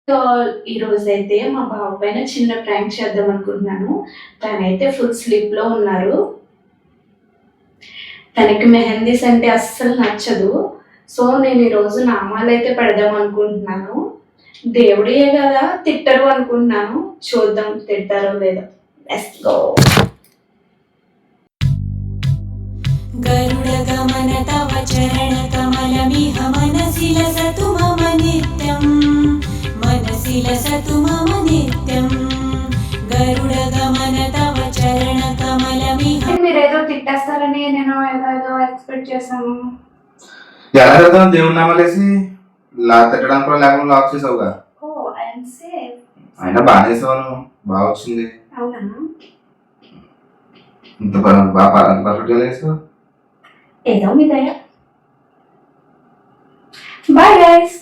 So ఈ రోజైతే మా బావ పైన చిన్న ప్రాంక్ చేద్దాం అనుకుంటున్నాను. తనైతే ఫుల్ స్లీప్ లో ఉన్నారు. తనకి మెహందీస్ అంటే అస్సలు నచ్చదు. సో నేను ఈరోజు నామాలు అయితే పెడదాం అనుకుంటున్నాను. దేవుడియే కదా, తిట్టరు అనుకుంటున్నాను. చూద్దాం తిట్టారో లేదో. Let's go. గరుడ గమన తవ చరణ కమలమిహ మనసి లసతు మమ నిత్యం, మనసి లసతు మమ నిత్యం. గరుడ గమన తవ చరణ కమలమిహ. మీరేదో తిట్టేస్తారని నేను ఏదో ఎక్స్పెక్ట్ చేశాను. ఎలా చదువుతాను దేవుడి నామాలేసి తిట్టడానికి కూడా లేకుండా లాక్ చేసావుగా. అయినా బాగా చేసావు, బాగా వచ్చింది. ఇంత బాగా పర్ఫెక్ట్ గా చేసావు. ఏదో మీ దయ. Bye guys.